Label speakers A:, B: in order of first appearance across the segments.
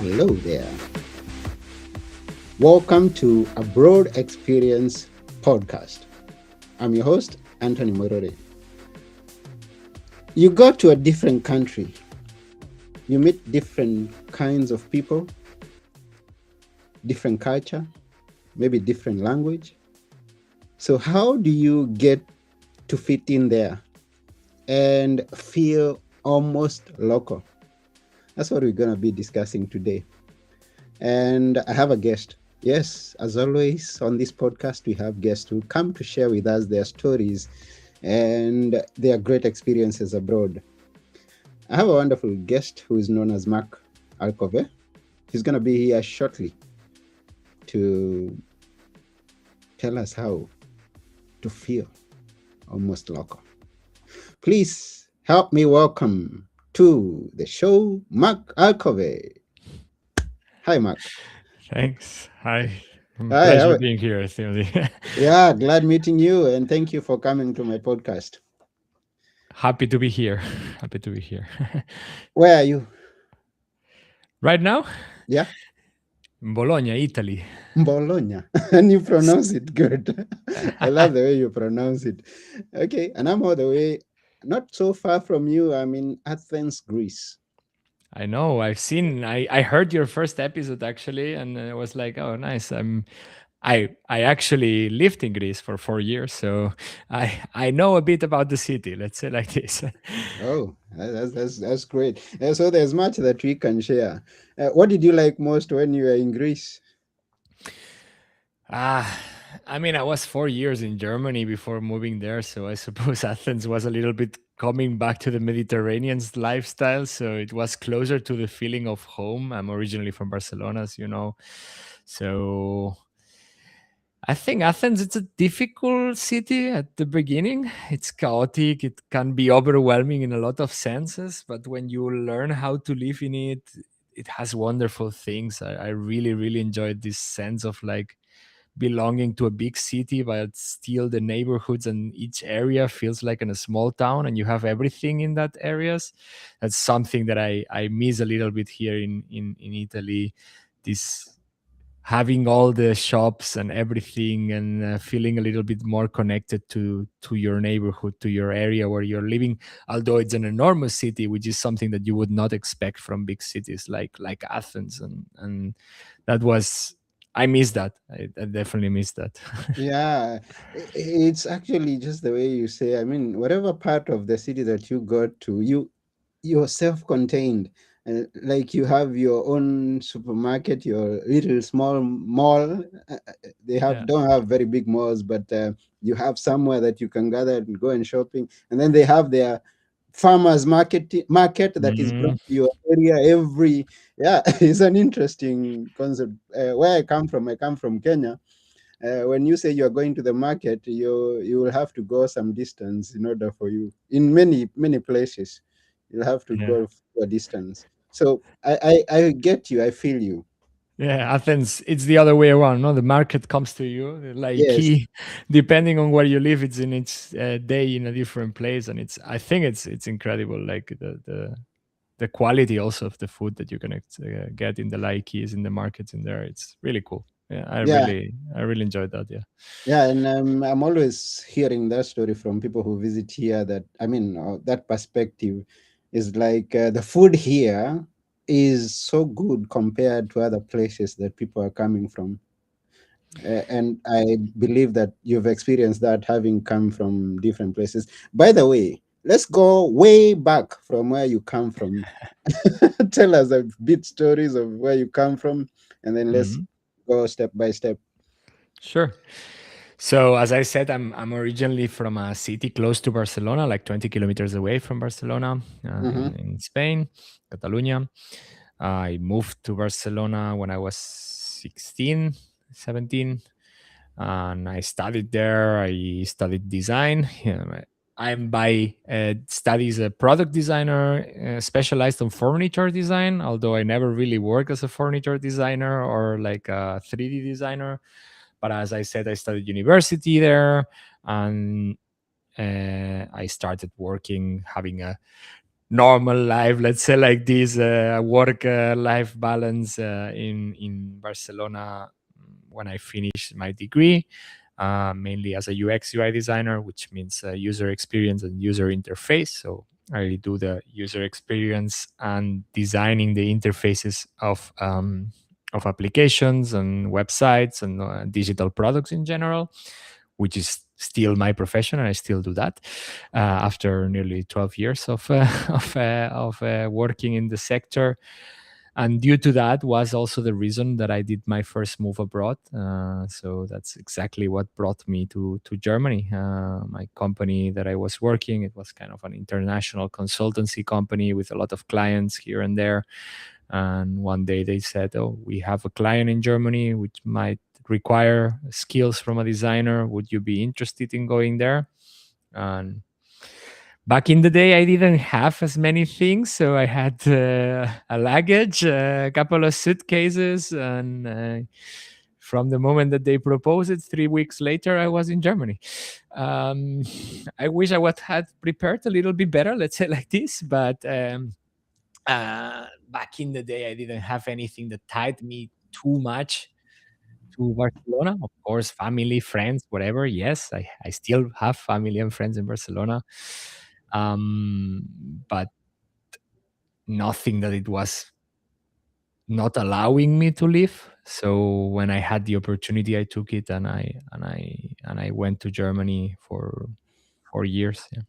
A: Hello there. Welcome to A Broad Experience podcast. I'm your host, Anthony Morore. You go to a different country, you meet different kinds of people, different culture, maybe different language. So, how do you get to fit in there and feel almost local? That's what we're going to be discussing today. And I have a guest. Yes, as always, on this podcast, we have guests who come to share with us their stories and their great experiences abroad. I have a wonderful guest who is known as Marc Alcobe. He's going to be here shortly to tell us how to feel almost local. Please help me welcome to the show, Marc Alcobe. Hi, Marc.
B: Thanks. Hi.
A: Hi,
B: Pleasure being here, Timothy.
A: yeah, glad meeting you, and thank you for coming to my podcast.
B: Happy to be here. Happy to be here.
A: Where are you?
B: Right now,
A: Yeah,
B: in Bologna, Italy.
A: Bologna, and you pronounce it good. I love the way you pronounce it. Okay, and I'm all the way not so far from you. I'm in Athens, Greece.
B: I know. I heard your first episode actually, and I was like, oh, nice. I actually lived in Greece for 4 years, so I know a bit about the city. Let's say like this.
A: Oh, that's great. So there's much that we can share. What did you like most when you were in Greece?
B: Ah, I mean, I was 4 years in Germany before moving there, so I suppose Athens was a little bit coming back to the Mediterranean lifestyle. So it was closer to the feeling of home. I'm originally from Barcelona, as you know. So I think Athens, it's a difficult city at the beginning. It's chaotic. It can be overwhelming in a lot of senses, but when you learn how to live in it, it has wonderful things. I really, really enjoyed this sense of like belonging to a big city, but still the neighborhoods and each area feels like in a small town, and you have everything in that areas. That's something that I miss a little bit here in Italy. This having all the shops and everything, and feeling a little bit more connected to your neighborhood, to your area where you're living, although it's an enormous city, which is something that you would not expect from big cities like Athens. And that was, I miss that. I definitely miss that.
A: Yeah, it's actually just the way you say. I mean, whatever part of the city that you got to, you're self-contained. Like you have your own supermarket, your little small mall. They
B: Yeah.
A: don't have very big malls, but you have somewhere that you can gather and go and shopping. And then they have their farmers market that is brought
B: Mhm.
A: to your area every. Yeah, it's an interesting concept. Where I come from Kenya. When you say you're going to the market, you will have to go some distance in order for you. In many places, you'll have to
B: Yeah.
A: go for a distance. So I get you. I feel you.
B: Yeah, Athens, it's the other way around. No, the market comes to you. Like
A: Yes.
B: depending on where you live, it's in its day in a different place, and it's. I think it's incredible. Like the quality also of the food that you can get in the Laikis, in the markets in there. It's really cool. Yeah,
A: Yeah.
B: I really enjoyed that. Yeah.
A: Yeah. And I'm always hearing that story from people who visit here. That I mean, that perspective is like the food here is so good compared to other places that people are coming from. And I believe that you've experienced that having come from different places. By the way, let's go way back from where you come from. Tell us a bit stories of where you come from, and then let's
B: Mhm.
A: go step by step.
B: Sure. So as I said, I'm originally from a city close to Barcelona, like 20 kilometers away from Barcelona,
A: Mm-hmm.
B: in Spain, Catalonia. I moved to Barcelona when I was 16, 17, and I studied there. I studied design. Yeah, I'm by studies a product designer, specialized on furniture design, although I never really worked as a furniture designer or like a 3D designer. But as I said, I studied university there, and I started working, having a normal life, let's say like this, work life balance in Barcelona when I finished my degree, mainly as a UX UI designer, which means user experience and user interface. So I do the user experience and designing the interfaces of applications and websites and digital products in general, which is still my profession, and I still do that after nearly 12 years of working in the sector. And due to that was also the reason that I did my first move abroad. So that's exactly what brought me to Germany. My company that I was working, it was kind of an international consultancy company with a lot of clients here and there. And one day they said, "Oh, we have a client in Germany which might require skills from a designer. Would you be interested in going there?" And back in the day, I didn't have as many things, so I had a luggage, a couple of suitcases, and from the moment that they proposed it, 3 weeks later, I was in Germany. Um, I wish I would had prepared a little bit better, let's say like this, but back in the day, I didn't have anything that tied me too much to Barcelona. Of course, family, friends, whatever. Yes, I still have family and friends in Barcelona. But nothing that it was not allowing me to live. So when I had the opportunity, I took it, and I went to Germany for 4 years. Yeah.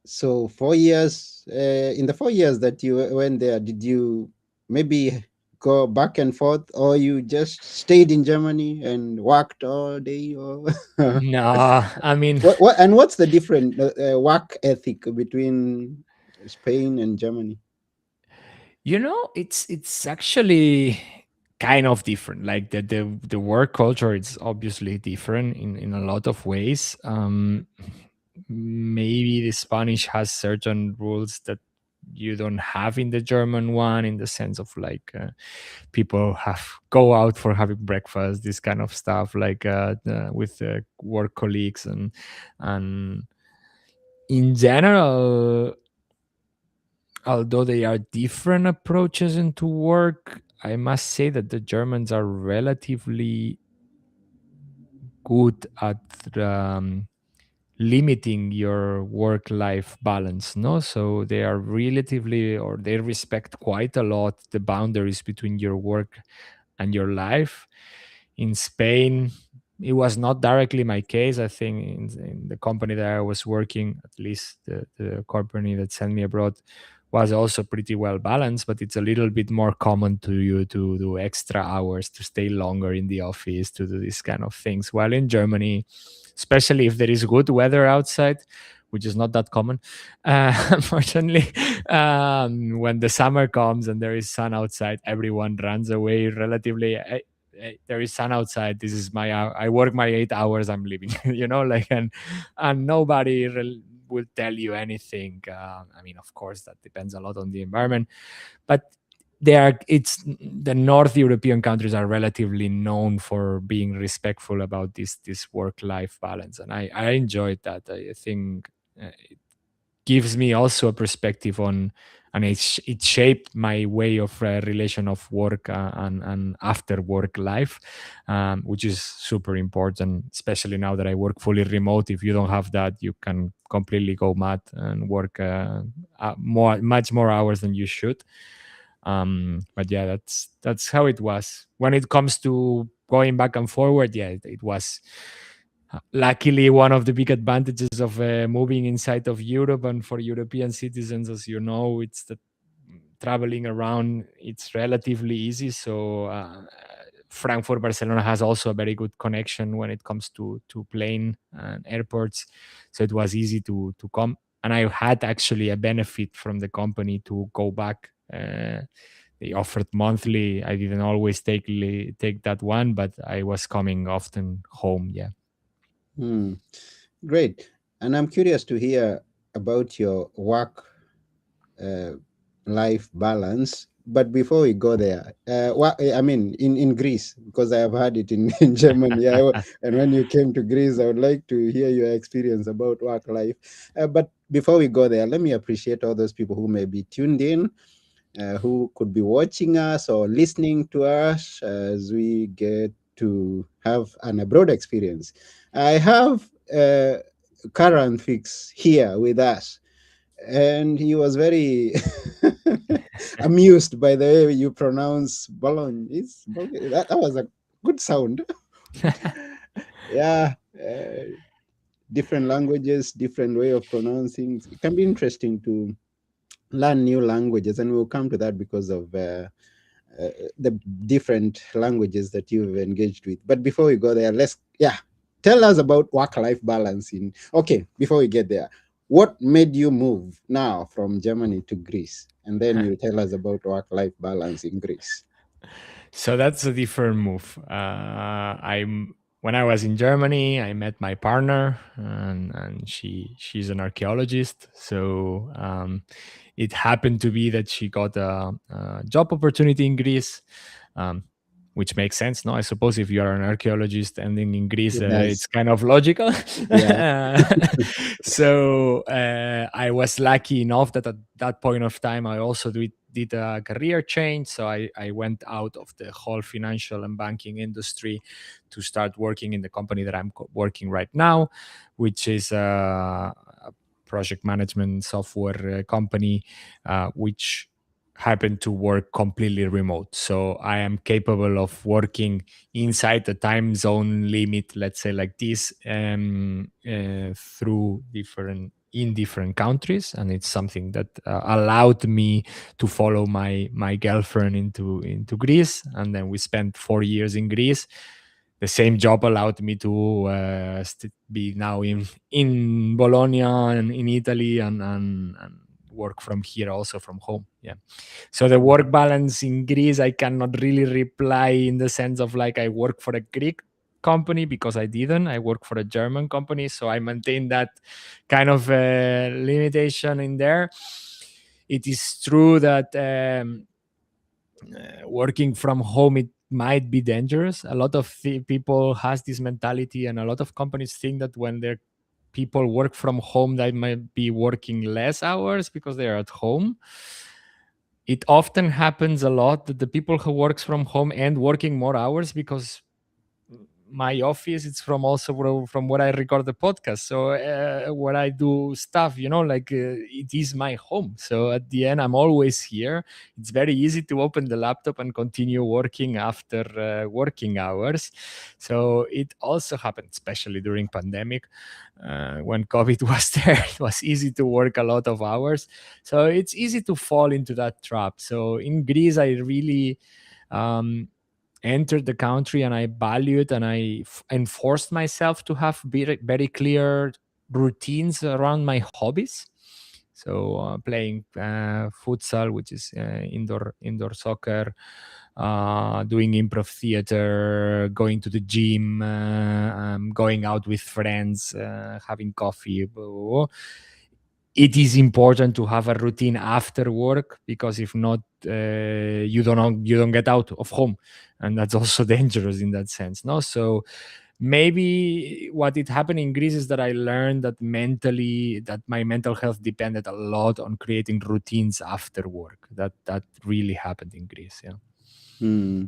A: So 4 years, in the 4 years that you went there, did you maybe go back and forth, or you just stayed in Germany and worked all day? Or
B: No, I mean,
A: what's the different work ethic between Spain and Germany?
B: it's actually kind of different. Like the work culture, it's obviously different in a lot of ways. Maybe the Spanish has certain rules that you don't have in the German one, in the sense of like people have go out for having breakfast, this kind of stuff, like with work colleagues, and in general, although they are different approaches into work, I must say that the Germans are relatively good at limiting your work life balance, no? So they are relatively, or they respect quite a lot the boundaries between your work and your life. In Spain, it was not directly my case. I think in the company that I was working, at least the company that sent me abroad, was also pretty well balanced, but it's a little bit more common to you to do extra hours, to stay longer in the office, to do these kind of things. While in Germany, especially if there is good weather outside, which is not that common, unfortunately, when the summer comes and there is sun outside, everyone runs away relatively. There is sun outside. This is my I work my 8 hours. I'm leaving. Like, and nobody will tell you anything. I mean, of course, that depends a lot on the environment, but it's the North European countries are relatively known for being respectful about this work life balance, and I enjoyed that. I think it gives me also a perspective on, and it shaped my way of relation of work and after work life, which is super important, especially now that I work fully remote. If you don't have that, you can completely go mad and work much more hours than you should. But yeah, that's how it was. When it comes to going back and forward, yeah, it was luckily one of the big advantages of moving inside of Europe. And for European citizens, as you know, it's that traveling around, it's relatively easy. So Frankfurt, Barcelona has also a very good connection when it comes to plane and airports, so it was easy to come. And I had actually a benefit from the company to go back. They offered monthly. I didn't always take that one, but I was coming often home. Yeah.
A: Hmm, great. And I'm curious to hear about your work uh, life balance. but before we go there, I mean, in Greece, because I have had it in, in Germany. And when you came to Greece, I would like to hear your experience about work life. But before we go there, let me appreciate all those people who may be tuned in, who could be watching us or listening to us as we get to have an abroad experience. I have Karan Fix here with us, and he was very amused by the way you pronounce Bologna. That was a good sound. Yeah, different languages, different way of pronouncing. It can be interesting to learn new languages, and we'll come to that because of the different languages that you've engaged with. But before we go there, tell us about work-life balance. In Okay, before we get there, what made you move now from Germany to Greece, and then you tell us about work-life balance in Greece.
B: So that's a different move. I'm When I was in Germany, I met my partner, and she's an archaeologist. So it happened to be that she got a job opportunity in Greece, um, which makes sense. No, I suppose if you are an archaeologist ending in Greece,
A: It
B: it's
A: does,
B: kind of logical.
A: yeah.
B: So I was lucky enough that at that point of time, I also did a career change. So I went out of the whole financial and banking industry to start working in the company that I'm working right now, which is a project management software company, which happened to work completely remote. So I am capable of working inside the time zone limit, let's say like this, through different countries, and it's something that allowed me to follow my girlfriend into Greece, and then we spent 4 years in Greece. The same job allowed me to be now in Bologna and in Italy, and work from here, also from home. Yeah. So the work balance in Greece, I cannot really reply in the sense of like I work for a Greek company, because I didn't. I work for a German company, so I maintain that kind of limitation in there. It is true that working from home, it might be dangerous. A lot of people has this mentality, and a lot of companies think that when their people work from home, they might be working less hours because they are at home. It often happens a lot that the people who works from home end working more hours, because my office, it's from also from where I record the podcast. So where I do stuff, like it is my home. So at the end, I'm always here. It's very easy to open the laptop and continue working after working hours. So it also happened, especially during pandemic, when COVID was there. It was easy to work a lot of hours. So it's easy to fall into that trap. So in Greece, I really um, entered the country, and I valued, and I enforced myself to have very clear routines around my hobbies. So playing futsal, which is indoor soccer, doing improv theater, going to the gym, going out with friends, having coffee. Blah, blah, blah. It is important to have a routine after work, because if not, you don't get out of home, and that's also dangerous in that sense. No, so maybe what it happened in Greece is that I learned that my mental health depended a lot on creating routines after work. That really happened in Greece. Yeah,
A: Hmm.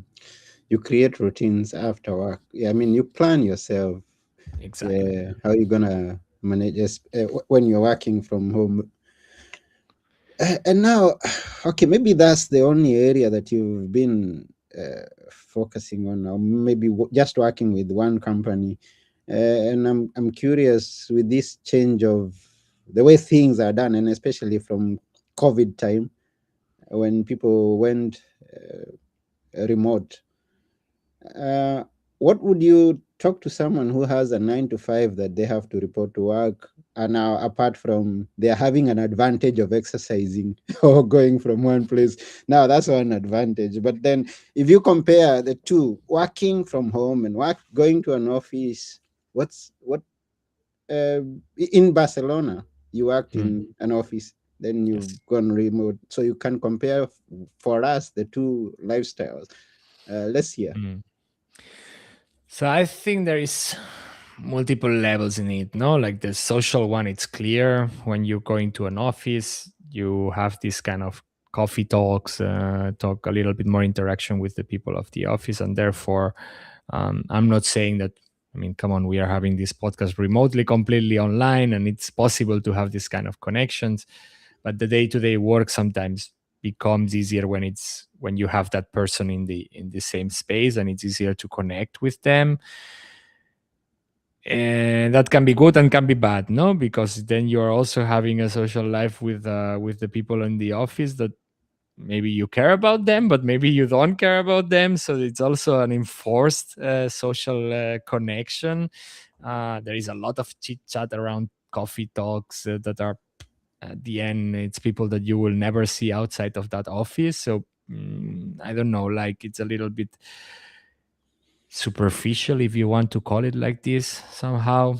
A: You create routines after work. Yeah, I mean, you plan yourself.
B: exactly.
A: Yeah, how you gonna manage when you're working from home. And now, okay, maybe that's the only area that you've been focusing on, or maybe just working with one company. And I'm curious with this change of the way things are done, and especially from COVID time when people went remote. Uh, what would you talk to someone who has a 9 to 5 that they have to report to work? And now, apart from they're having an advantage of exercising or going from one place, now that's one advantage. But then, if you compare the two, working from home and going to an office, what in Barcelona? You worked
B: Hmm.
A: in an office. then you've
B: Yes.
A: gone remote. So you can compare for us the two lifestyles. Let's hear.
B: Mm. So I think there is multiple levels in it, no? Like the social one, it's clear when you go into an office, you have this kind of coffee talks, talk a little bit more interaction with the people of the office, and therefore, I'm not saying that. I mean, come on, we are having this podcast remotely, completely online, and it's possible to have this kind of connections. But the day-to-day work sometimes becomes easier when you have that person in the same space, and it's easier to connect with them. And that can be good and can be bad, no, because then you're also having a social life with the people in the office that maybe you care about them, but maybe you don't care about them, so it's also an enforced social connection. There is a lot of chit chat around coffee talks that are, at the end, it's people that you will never see outside of that office. So I don't know, like it's a little bit superficial, if you want to call it like this somehow.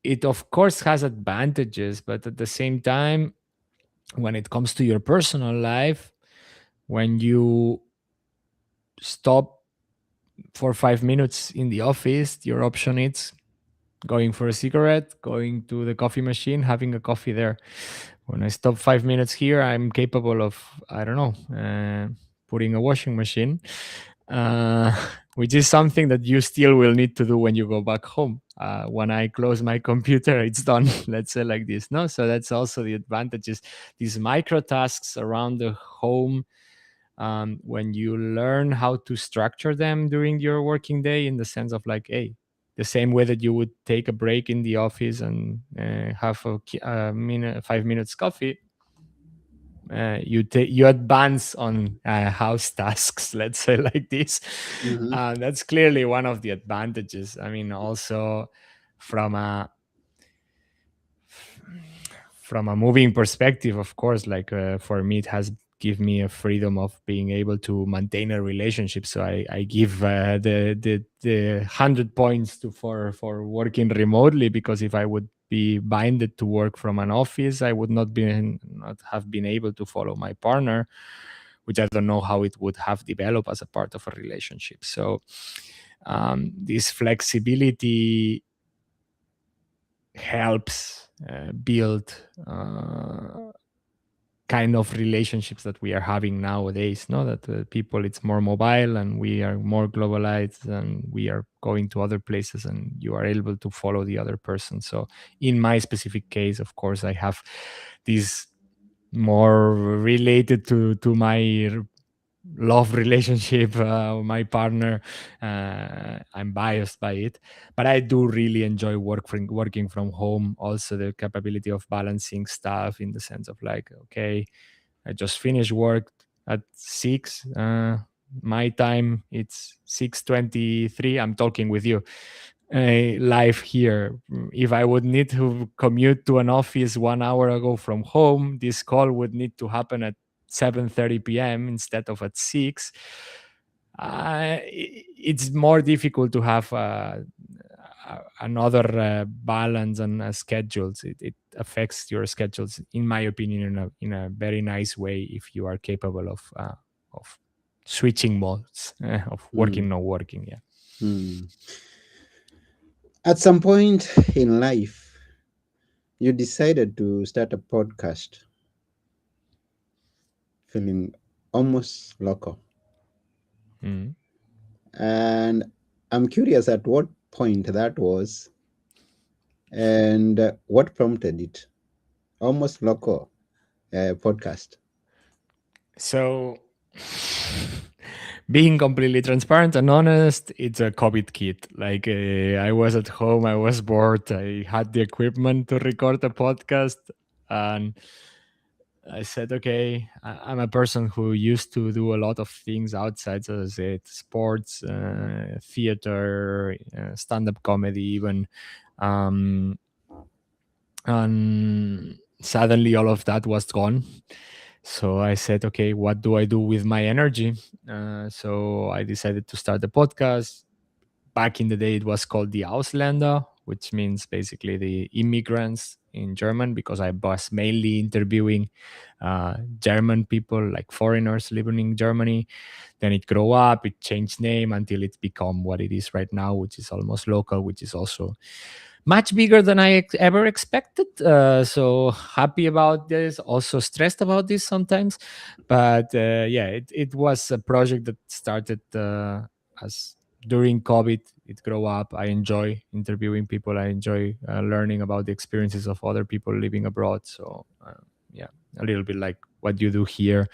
B: It of course has advantages, but at the same time, when it comes to your personal life, when you stop for 5 minutes in the office, your option is going for a cigarette, going to the coffee machine, having a coffee there. When I stop 5 minutes here, I'm capable of, I don't know, putting a washing machine, uh, which is something that you still will need to do when you go back home. When I close my computer, it's done. Let's say like this, no? So that's also the advantages. These micro tasks around the home, when you learn how to structure them during your working day, in the sense of like, hey, the same way that you would take a break in the office and have a minute, 5 minutes coffee, you advance on house tasks, let's say like this.
A: Mm-hmm.
B: That's clearly one of the advantages. I mean, also from a from a moving perspective, of course, like for me, it has give me a freedom of being able to maintain a relationship. So I give the 100 points to for working remotely, because if I would be binded to work from an office, I would not have been able to follow my partner, which I don't know how it would have developed as a part of a relationship. So this flexibility helps build kind of relationships that we are having nowadays, no, that people, it's more mobile and we are more globalized and we are going to other places and you are able to follow the other person. So in my specific case, of course, I have this more related to my love relationship, my partner. I'm biased by it, but I do really enjoy working from home. Also, the capability of balancing stuff, in the sense of like, okay, I just finished work at 6. My time it's 6:23. I'm talking with you live here. If I would need to commute to an office 1 hour ago from home, this call would need to happen at 7:30 p.m. instead of at 6. It's more difficult to have another balance and schedules. It affects your schedules, in my opinion, in a very nice way, if you are capable of switching modes, of working,
A: Mm.
B: not working. Yeah.
A: Mm. At some point in life, you decided to start a podcast, feeling almost local.
B: Mm.
A: And I'm curious at what point that was and what prompted it. Almost local podcast.
B: So, being completely transparent and honest, it's a COVID kit. Like, I was at home, I was bored, I had the equipment to record a podcast, and I said, okay, I'm a person who used to do a lot of things outside, so as I said, sports, theater, stand-up comedy, even. Um, and suddenly all of that was gone. So I said, okay, what do I do with my energy? So I decided to start the podcast. Back in the day, it was called the Ausländer, which means basically the immigrants in German because I was mainly interviewing German people, like foreigners living in Germany. Then it grow up, it changed name until it's become what it is right now, which is almost local, which is also much bigger than I ever expected. So happy about this, also stressed about this sometimes. But yeah, it was a project that started as during COVID. It grew up. I enjoy interviewing people. I enjoy learning about the experiences of other people living abroad. So yeah, a little bit like what you do here,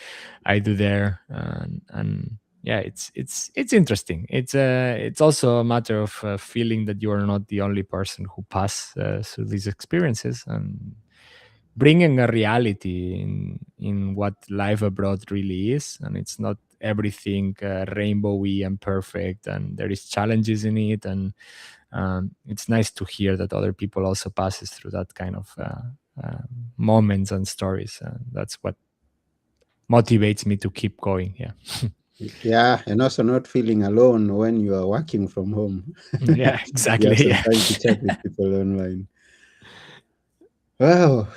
B: I do there, and yeah, it's interesting. It's also a matter of feeling that you are not the only person who pass through these experiences, and bringing a reality in what life abroad really is, and it's not everything rainbowy and perfect, and there is challenges in it, and it's nice to hear that other people also passes through that kind of uh, moments and stories, and that's what motivates me to keep going. Yeah.
A: Yeah, and also not feeling alone when you are working from home.
B: Yeah,
A: You have
B: exactly.
A: some
B: Yeah.
A: time to chat with people online. Wow.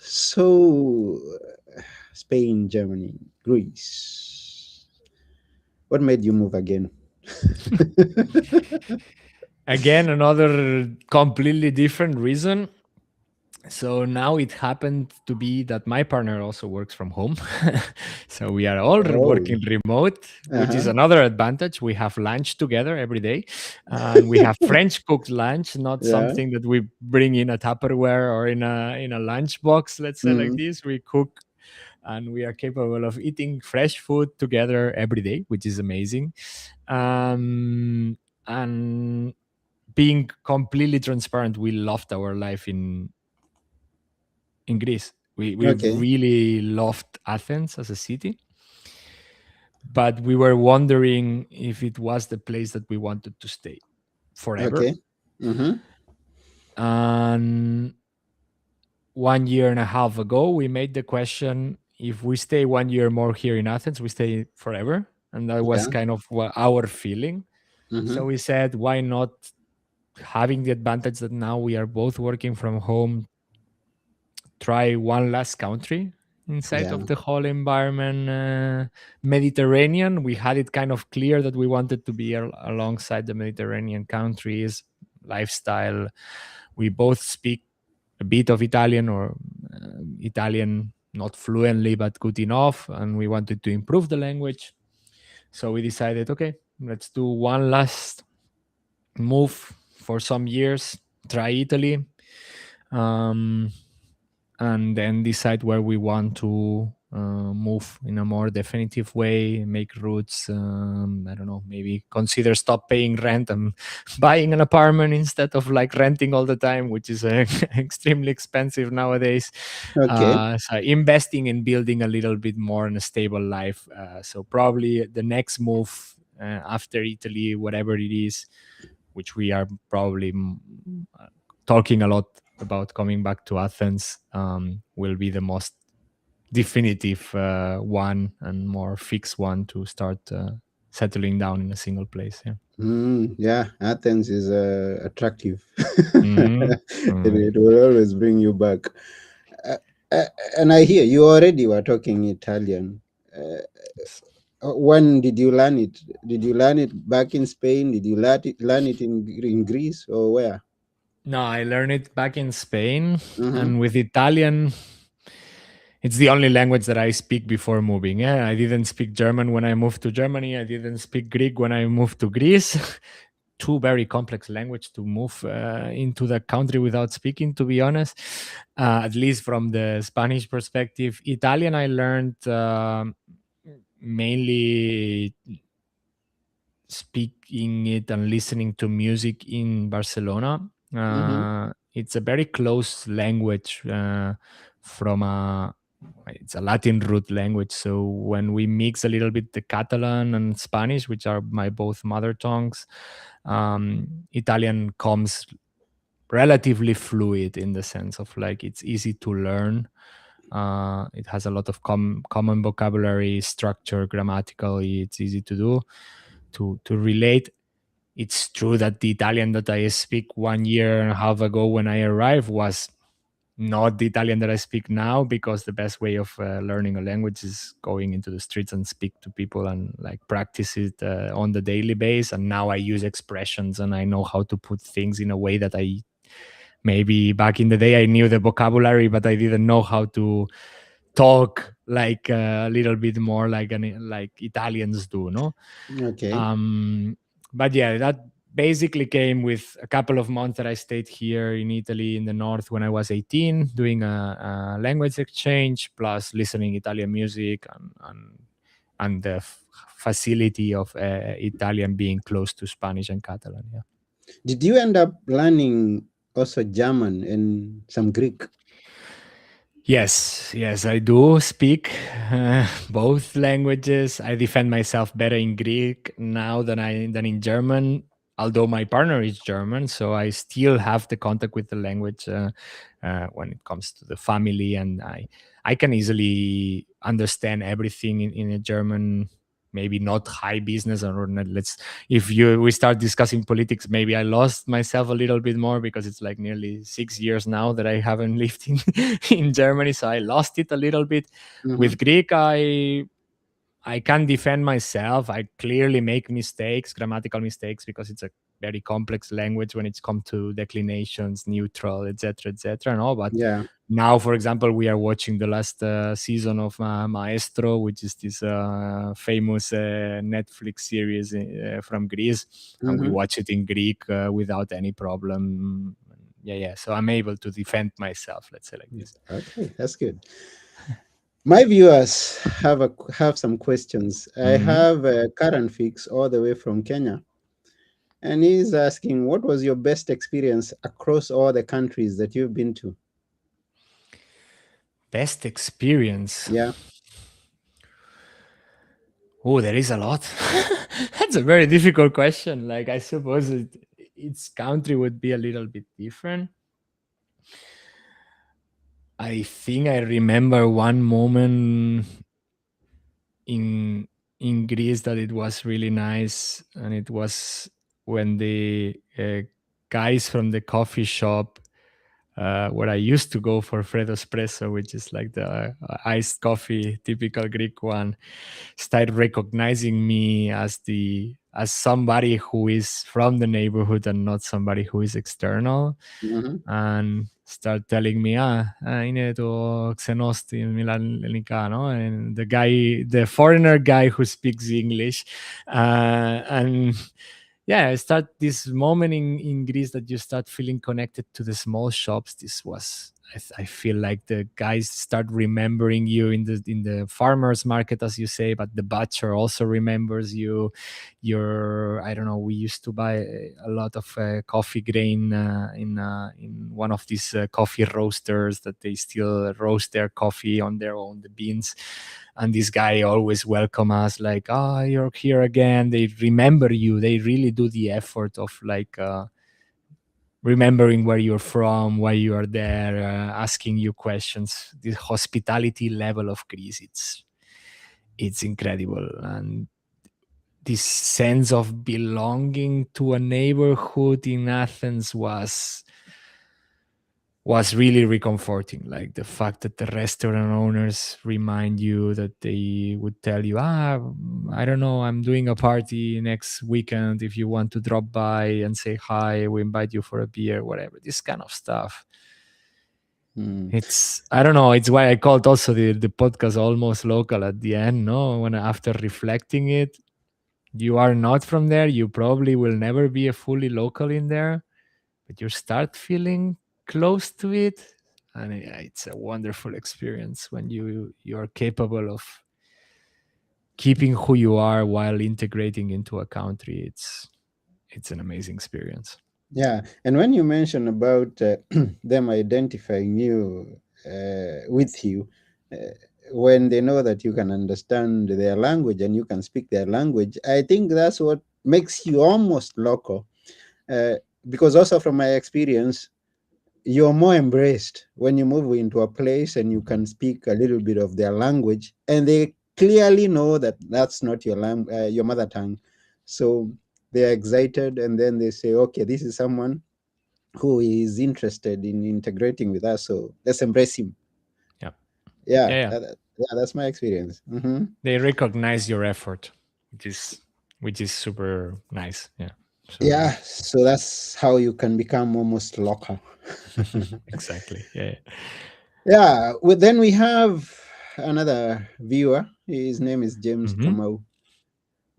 A: So, Spain, Germany, Greece. What made you move again?
B: Again, another completely different reason. So now it happened to be that my partner also works from home. So we are all
A: Oh,
B: working remote, which is
A: uh-huh.
B: another advantage. We have lunch together every day, and we have French cooked lunch, not
A: Yeah.
B: something that we bring in a Tupperware or in a lunch box, let's say like
A: Mm,
B: this. We cook, and we are capable of eating fresh food together every day, which is amazing. And being completely transparent, we loved our life in Greece. We
A: okay.
B: really loved Athens as a city, but we were wondering if it was the place that we wanted to stay forever.
A: Okay. Mm-hmm.
B: And 1 year and a half ago, we made the question, if we stay 1 year more here in Athens, we stay forever. And that was
A: Yeah.
B: kind of what our feeling. So
A: Mm-hmm.
B: we said, why not, having the advantage that now we are both working from home, try one last country inside
A: Yeah.
B: of the whole environment, Mediterranean. We had it kind of clear that we wanted to be alongside the Mediterranean countries, lifestyle. We both speak a bit of Italian, or Italian not fluently but good enough, and we wanted to improve the language. So we decided, okay, let's do one last move for some years, try Italy, um, and then decide where we want to move in a more definitive way, make routes. I don't know, maybe consider stop paying rent and buying an apartment instead of like renting all the time, which is extremely expensive nowadays.
A: Okay.
B: So investing in building a little bit more in a stable life. So probably the next move after Italy, whatever it is, which we are probably talking a lot about coming back to Athens, will be the most definitive one and more fixed one to start settling down in a single place. Yeah.
A: Yeah, Athens is attractive.
B: Hmm.
A: It will always bring you back. Uh, uh, and I hear you already were talking Italian. Uh, when did you learn it? Did you learn it back in Spain? Did you learn it in Greece or where?
B: No, I learned it back in Spain,
A: Mm-hmm.
B: and with Italian, it's the only language that I speak before moving. Yeah, I didn't speak German when I moved to Germany. I didn't speak Greek when I moved to Greece. Two very complex language to move into the country without speaking, to be honest, at least from the Spanish perspective. Italian, I learned mainly speaking it and listening to music in Barcelona.
A: Mm-hmm.
B: It's a very close language from a it's a Latin root language. So when we mix a little bit the Catalan and Spanish, which are my both mother tongues, Italian comes relatively fluid in the sense of like it's easy to learn. It has a lot of common vocabulary, structure, grammatically, it's easy to do to relate. It's true that the Italian that I speak 1 year and a half ago when I arrived was not the Italian that I speak now, because the best way of learning a language is going into the streets and speak to people and like practice it on the daily base. And now I use expressions and I know how to put things in a way that I maybe back in the day I knew the vocabulary, but I didn't know how to talk like a little bit more like Italians do, no?
A: Okay.
B: Um, but yeah, that basically came with a couple of months that I stayed here in Italy in the north when I was 18, doing a language exchange plus listening Italian music and the facility of Italian being close to Spanish and Catalan. Yeah.
A: Did you end up learning also German and some Greek?
B: Yes, yes, I do speak both languages. I defend myself better in Greek now than in German. Although my partner is German, so I still have the contact with the language when it comes to the family, and I can easily understand everything in a German. Maybe not high business, or not, let's if you we start discussing politics, maybe I lost myself a little bit more because it's like nearly 6 years now that I haven't lived in in Germany, so I lost it a little bit.
A: Mm-hmm.
B: With Greek, I can defend myself. I clearly make mistakes, grammatical mistakes, because it's a very complex language when it's come to declinations, neutral, etc., etc. No, but
A: Yeah.
B: now, for example, we are watching the last season of Maestro, which is this famous Netflix series from Greece, and we
A: Mm-hmm.
B: watch it in Greek without any problem. Yeah, yeah. So I'm able to defend myself. Let's say like this.
A: Okay, that's good. My viewers have some questions. I
B: Hmm.
A: have Karan Fix all the way from Kenya, and he's asking, "What was your best experience across all the countries that you've been to?"
B: Best experience.
A: Yeah.
B: Oh, there is a lot. That's a very difficult question. Like, I suppose each country would be a little bit different. I think I remember one moment in in Greece that it was really nice, and it was when the guys from the coffee shop where I used to go for Freddo Espresso, which is like the iced coffee, typical Greek one, started recognizing me as somebody who is from the neighborhood and not somebody who is external,
A: Mm-hmm.
B: and start telling me, είναι το ξενό στην Milan ελληνικά, no? And the foreigner guy who speaks English, and yeah, I start this moment in Greece that you start feeling connected to the small shops. This was, I feel like the guys start remembering you in the farmers market, as you say, but the butcher also remembers you. I don't know. We used to buy a lot of coffee grain in one of these coffee roasters that they still roast their coffee on their own, the beans, and this guy always welcome us like, oh, you're here again. They remember you. They really do the effort of like remembering where you're from, why you are there, asking you questions. The hospitality level of Greece, it's incredible. And this sense of belonging to a neighborhood in Athens was really reconforting. Like the fact that the restaurant owners remind you, that they would tell you, I don't know, I'm doing a party next weekend. If you want to drop by and say hi, we invite you for a beer, whatever. This kind of stuff.
A: Mm.
B: It's, I don't know. It's why I called also the podcast almost local at the end. No, when after reflecting it, you are not from there. You probably will never be a fully local in there, but you start feeling close to it, and it's a wonderful experience when you are capable of keeping who you are while integrating into a country. It's an amazing experience.
A: Yeah, and when you mention about them identifying you with you, uh, when they know that you can understand their language and you can speak their language, I think that's what makes you almost local. Uh, because also from my experience, you're more embraced when you move into a place and you can speak a little bit of their language, and they clearly know that that's not your mother tongue. So they're excited, and then they say, okay, this is someone who is interested in integrating with us. So let's embrace him.
B: Yeah.
A: Yeah,
B: Yeah, yeah.
A: yeah, that's my experience. Hmm.
B: They recognize your effort, which is which is super nice. Yeah. So
A: Yeah, so that's how you can become almost local.
B: exactly. Yeah.
A: Yeah, well, then we have another viewer. His name is James
B: Mm-hmm.
A: Kamau,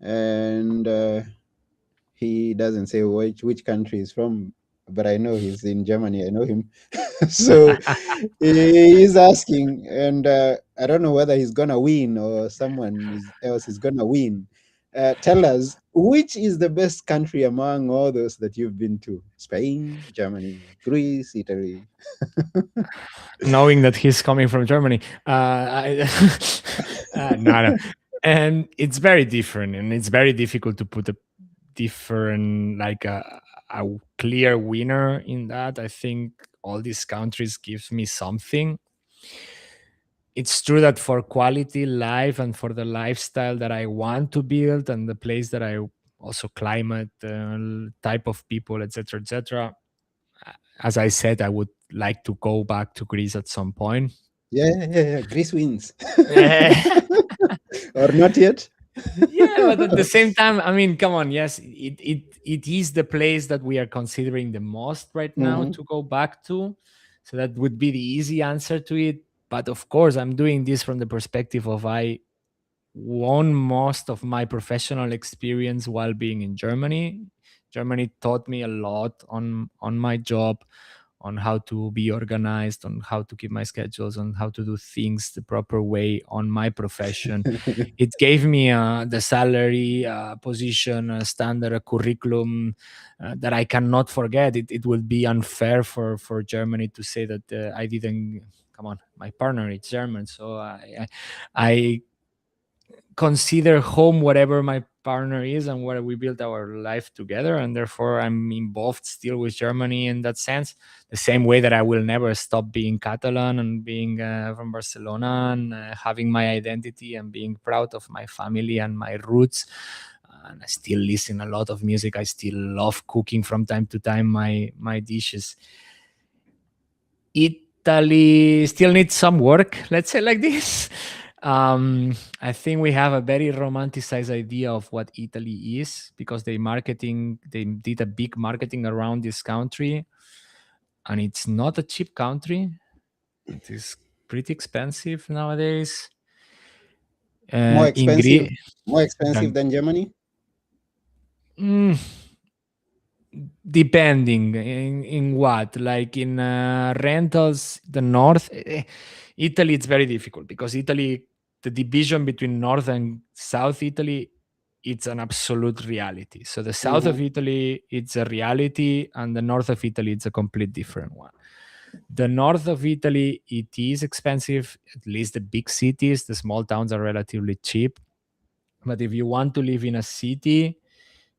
A: and he doesn't say which country he's from, but I know he's in Germany. I know him. So he's asking, and I don't know whether he's gonna win or else is gonna win. Tell us, which is the best country among all those that you've been to? Spain, Germany, Greece, Italy.
B: Knowing that he's coming from Germany, no, no, and it's very different, and it's very difficult to put a different like a clear winner in that. I think all these countries gives me something. It's true that for quality life and for the lifestyle that I want to build and the place that I also climate, type of people, etc., etc. As I said, I would like to go back to Greece at some point.
A: Yeah, yeah, yeah, yeah. Greece wins.
B: Eh,
A: Or not yet.
B: yeah, but at the same time, I mean, come on, yes, it is the place that we are considering the most right now
A: Mhm.
B: to go back to. So that would be the easy answer to it. But of course, I'm doing this from the perspective of I won most of my professional experience while being in Germany. Germany taught me a lot on my job, on how to be organized, on how to keep my schedules, on how to do things the proper way on my profession. It gave me the salary, position, standard, a curriculum that I cannot forget. It would be unfair for Germany to say that I didn't. Come on, my partner is German, so I consider home whatever my partner is and where we build our life together, and therefore I'm involved still with Germany in that sense, the same way that I will never stop being Catalan and being from Barcelona and having my identity and being proud of my family and my roots. And I still listen a lot of music. I still love cooking from time to time my dishes. Italy still needs some work, let's say like this. I think we have a very romanticized idea of what Italy is because they did a big marketing around this country, and it's not a cheap country. It is pretty expensive nowadays.
A: More
B: In
A: expensive,
B: Greece,
A: more expensive
B: than
A: than Germany.
B: mm, depending in what, like in rentals, the north, Italy, it's very difficult because Italy, the division between north and south Italy, it's an absolute reality. So the south of
A: Hmm.
B: Italy, it's a reality, and the north of Italy, it's a complete different one. The north of Italy, it is expensive. At least the big cities, the small towns are relatively cheap. But if you want to live in a city,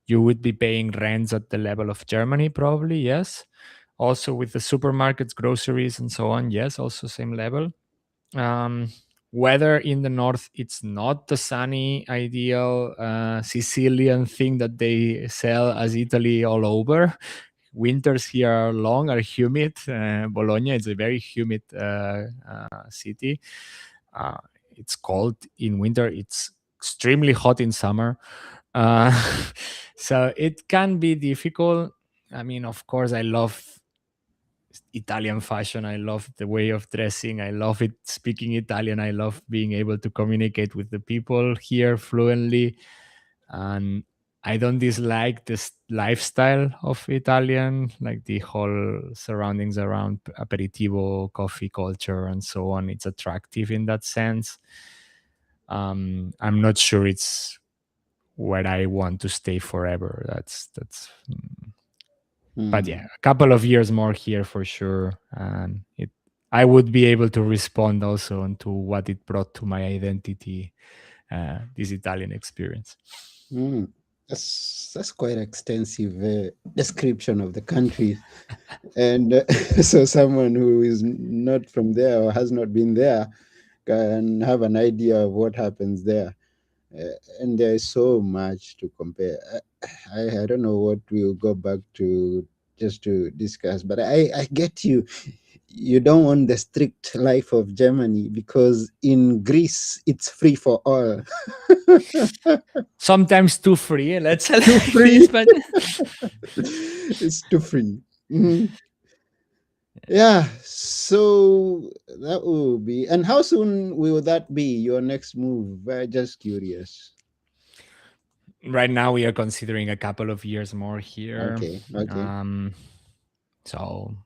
B: you would be paying rents at the level of Germany, probably, yes. Also with the supermarkets, groceries, and so on, yes, also same level. Um, Weather in the north, it's not the sunny, ideal Sicilian thing that they sell as Italy all over. Winters here are long, are humid. Bologna is a very humid city. Uh, it's cold in winter. It's extremely hot in summer. Uh, so it can be difficult. I mean, of course, I love Italian fashion. I love the way of dressing. I love it speaking Italian. I love being able to communicate with the people here fluently. And I don't dislike this lifestyle of Italian, like the whole surroundings around aperitivo, coffee culture, and so on. It's attractive in that sense. I'm not sure it's where I want to stay forever. That's but yeah,
A: Hmm.
B: a couple of years more here for sure, and it I would be able to respond also onto what it brought to my identity, this Italian experience.
A: Hmm. That's quite extensive description of the country, and so someone who is not from there or has not been there can have an idea of what happens there. And there is so much to compare. I don't know what we'll go back to just to discuss. But I get you. You don't want the strict life of Germany because in Greece it's free for all.
B: Sometimes too free. Let's say
A: Too
B: like this,
A: free.
B: but
A: It's too free. Mhm. Yeah. So that will be. And how soon will that be? Your next move? Just curious.
B: right now we are considering a couple of years more here.
A: Okay. Okay.
B: Um, so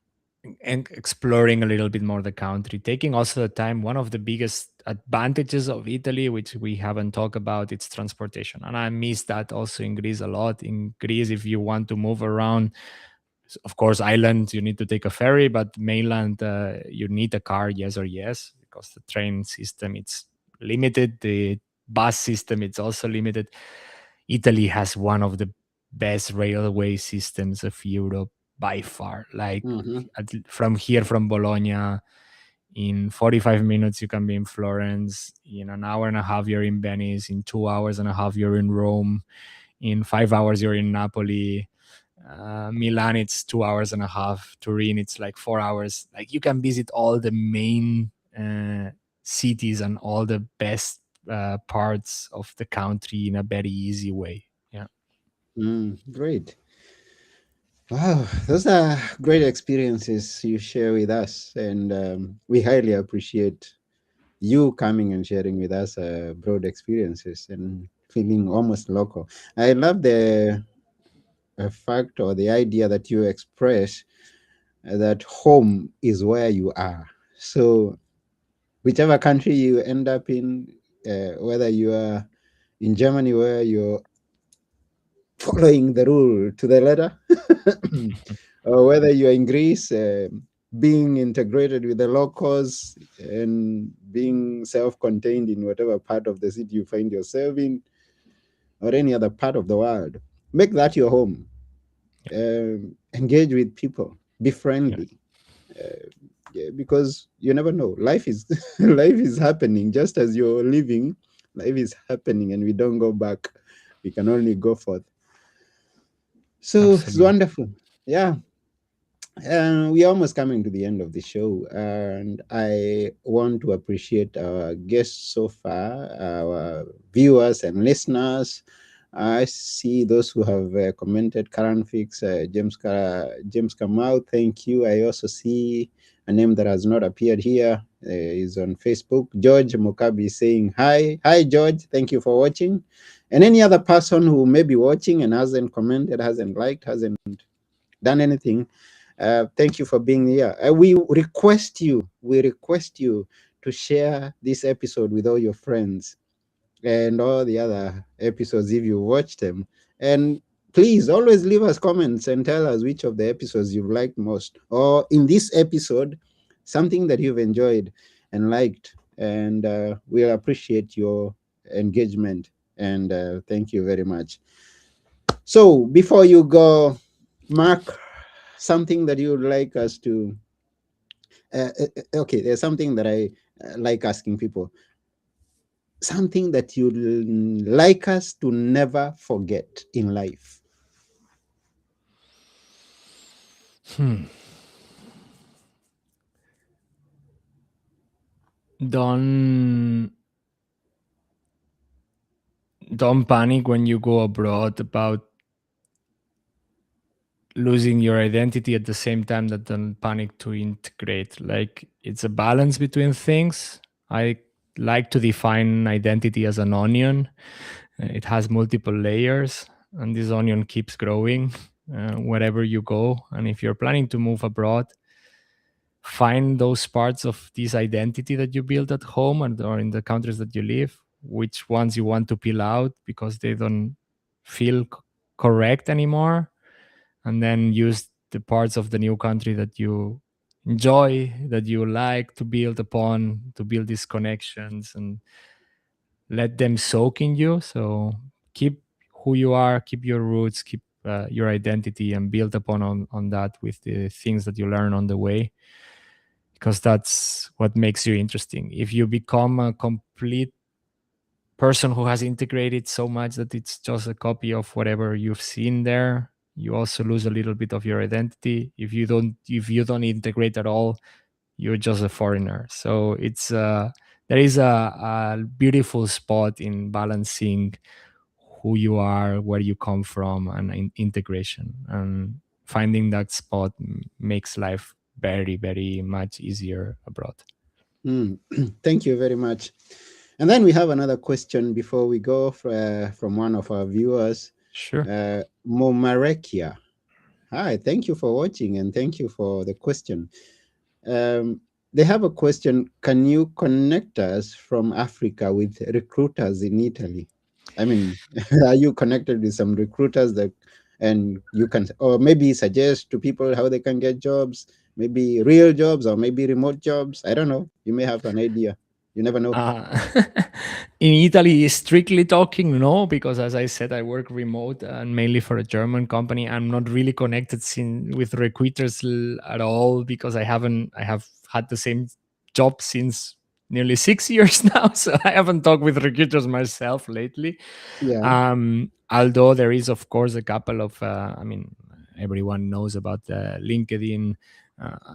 B: and exploring a little bit more the country, taking also the time. One of the biggest advantages of Italy, which we haven't talked about, it's transportation, and I miss that also in Greece a lot. In Greece, if you want to move around, of course, island you need to take a ferry, but mainland you need a car, yes or yes, because the train system it's limited. The bus system it's also limited. Italy has one of the best railway systems of Europe by far. Like
A: Mm-hmm.
B: from here, from Bologna, in 45 minutes you can be in Florence. In an hour and a half you're in Venice. In 2 hours and a half you're in Rome. In 5 hours you're in Napoli. Milan it's 2 hours and a half. Turin it's like 4 hours. Like you can visit all the main cities and all the best parts of the country in a very easy way. Yeah,
A: Great. Wow, those are great experiences you share with us, and we highly appreciate you coming and sharing with us broad experiences and feeling almost local. I love the fact or the idea that you express that home is where you are. So, whichever country you end up in, whether you are in Germany where you're following the rule to the letter, or whether you're in Greece, being integrated with the locals and being self contained in whatever part of the city you find yourself in, or any other part of the world, make that your home. Engage with people, be
B: yeah,
A: friendly. Yeah, because you never know. Life is life is happening just as you're living. Life is happening, and we don't go back. We can only go forth. So it's
B: absolutely.
A: wonderful. Yeah. We're almost coming to the end of the show, and I want to appreciate our guests so far, our viewers and listeners. I see those who have commented. Karan Fix, James Kamau, thank you. I also see a name that has not appeared here. Is on Facebook. George Mukabi is saying hi. Hi, George. Thank you for watching. And any other person who may be watching and hasn't commented, hasn't liked, hasn't done anything, thank you for being here. We request you to share this episode with all your friends and all the other episodes if you watch them. And please always leave us comments and tell us which of the episodes you've liked most, or in this episode, something that you've enjoyed and liked. And we'll appreciate your engagement. And thank you very much. So before you go, Mark, something that you would like us to okay, there's something that I like asking people, something that you'd like us to never forget in life.
B: Hmm. Don't don't panic when you go abroad about losing your identity at the same time that don't panic to integrate. Like it's a balance between things. I like to define identity as an onion. It has multiple layers, and this onion keeps growing wherever you go. And if you're planning to move abroad, find those parts of this identity that you build at home and or in the countries that you live, which ones you want to peel out because they don't feel correct anymore, and then use the parts of the new country that you enjoy, that you like to build upon, to build these connections and let them soak in you. So keep who you are, keep your roots, keep your identity, and build upon on that with the things that you learn on the way, because that's what makes you interesting. If you become a complete person who has integrated so much that it's just a copy of whatever you've seen there, you also lose a little bit of your identity. If you don't integrate at all, you're just a foreigner. So it's there is a beautiful spot in balancing who you are, where you come from, and integration. And finding that spot makes life very, very much easier abroad.
A: Mm. Thank you very much. And then we have another question before we go from one of our viewers,
B: Sure.
A: Momarekia. Hi, thank you for watching and thank you for the question. Um, they have a question. Can you connect us from Africa with recruiters in Italy? I mean, are you connected with some recruiters that, and you can, or maybe suggest to people how they can get jobs, maybe real jobs or maybe remote jobs? I don't know. You may have an idea. You never know.
B: Uh, in Italy, strictly talking, no, because as I said, I work remote and mainly for a German company. I'm not really connected with recruiters at all because I have had the same job since nearly 6 years now. So I haven't talked with recruiters myself lately.
A: Yeah.
B: Although there is, of course, a couple of, everyone knows about LinkedIn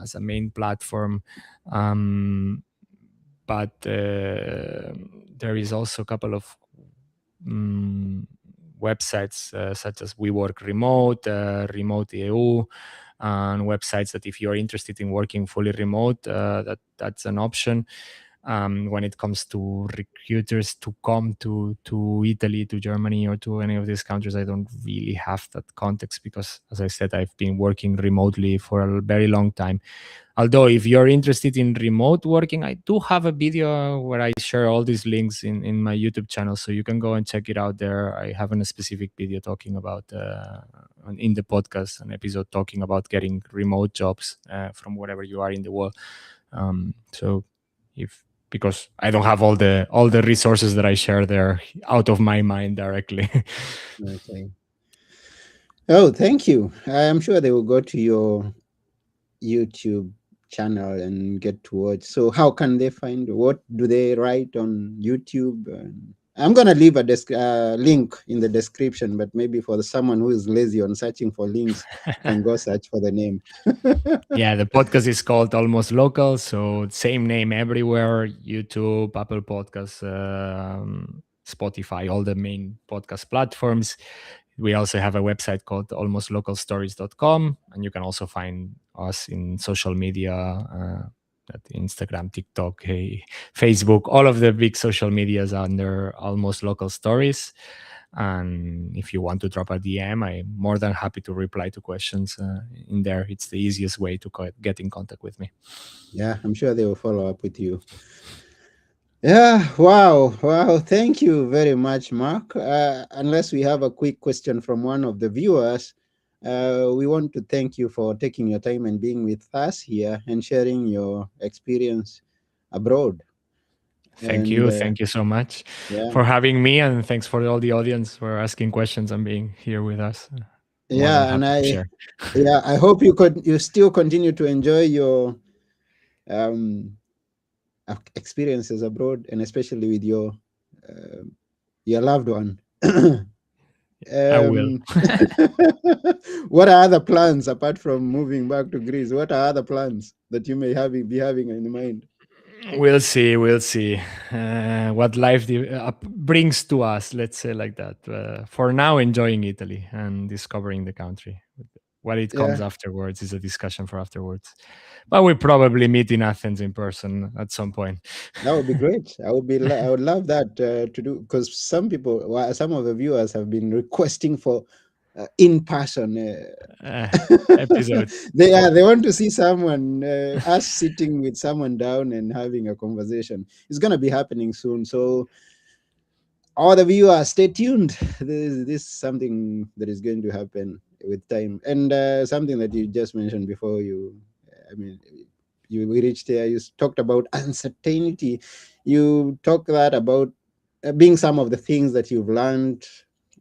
B: as a main platform. Um, but there is also a couple of mm, websites such as We Work Remote, Remote EU, and websites that if you're interested in working fully remote, that's an option. When it comes to recruiters to come to Italy, to Germany, or to any of these countries, I don't really have that context because, as I said, I've been working remotely for a very long time. Although, if you're interested in remote working, I do have a video where I share all these links in my YouTube channel, so you can go and check it out there. I have a specific video talking about in the podcast, an episode talking about getting remote jobs from wherever you are in the world. So, if because I don't have all the resources that I share there out of my mind directly.
A: Okay. Oh, thank you. I'm sure they will go to your YouTube channel and get to watch. So how can they find, what do they write on YouTube? I'm gonna leave a link in the description, but maybe for someone who is lazy on searching for links, can go search for the name.
B: Yeah, the podcast is called Almost Local, so same name everywhere: YouTube, Apple Podcasts, Spotify, all the main podcast platforms. We also have a website called almostlocalstories.com, and you can also find us in social media, at Instagram, TikTok, hey, Facebook, all of the big social medias under Almost Local Stories. And if you want to drop a DM, I'm more than happy to reply to questions in there. It's the easiest way to get in contact with me.
A: Yeah, I'm sure they will follow up with you. Yeah, wow, wow. Thank you very much, Mark. Unless we have a quick question from one of the viewers, we want to thank you for taking your time and being with us here and sharing your experience abroad.
B: Thank
A: And
B: you. Thank you so much
A: yeah,
B: for having me. And thanks for all the audience for asking questions and being here with us. More than
A: yeah, and
B: happy to share.
A: I hope you still continue to enjoy your um, experiences abroad, and especially with uh, your loved one.
B: I will.
A: Um, what are other plans apart from moving back to Greece? What are other plans that you may be having in mind?
B: We'll see. We'll see what life brings to us. Let's say like that. For now, enjoying Italy and discovering the country. What it comes
A: Yeah,
B: afterwards is a discussion for afterwards. But we probably meet in Athens in person at some point.
A: that would be great. I would love that to do, because some people, well, some of the viewers have been requesting for in person.
B: uh, Episodes.
A: They want to see someone, us sitting with someone down and having a conversation. It's gonna be happening soon. So all the viewers, stay tuned. This is something that is going to happen with time, and something that you just mentioned before you. I mean, we reached there. You talked about uncertainty. You talk that about being some of the things that you've learned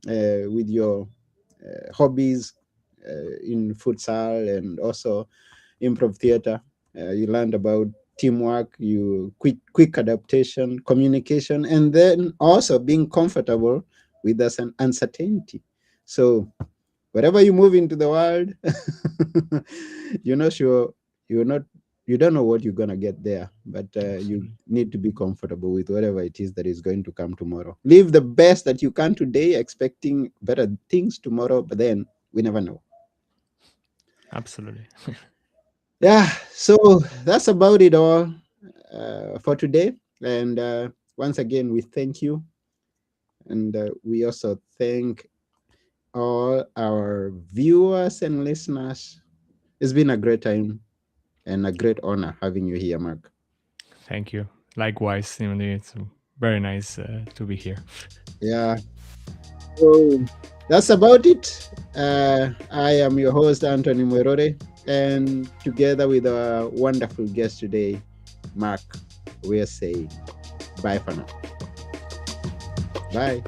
A: with your hobbies in futsal and also improv theater. You learned about teamwork, you quick adaptation, communication, and then also being comfortable with this uncertainty. So wherever you move into the world, you're not sure, you're not, you don't know what you're gonna get there, but you
B: Absolutely.
A: need to be comfortable with whatever it is that is going to come tomorrow. Live the best that you can today, expecting better things tomorrow, but then we never know.
B: Absolutely.
A: Yeah, so that's about it all for today. And once again, we thank you, and we also thank all our viewers and listeners. It's been a great time and a great honor having you here, Mark.
B: Thank you. Likewise, it's very nice to be here.
A: Yeah, so that's about it. I am your host, Anthony Mwerore, and together with our wonderful guest today, Mark, we're saying bye for now. Bye.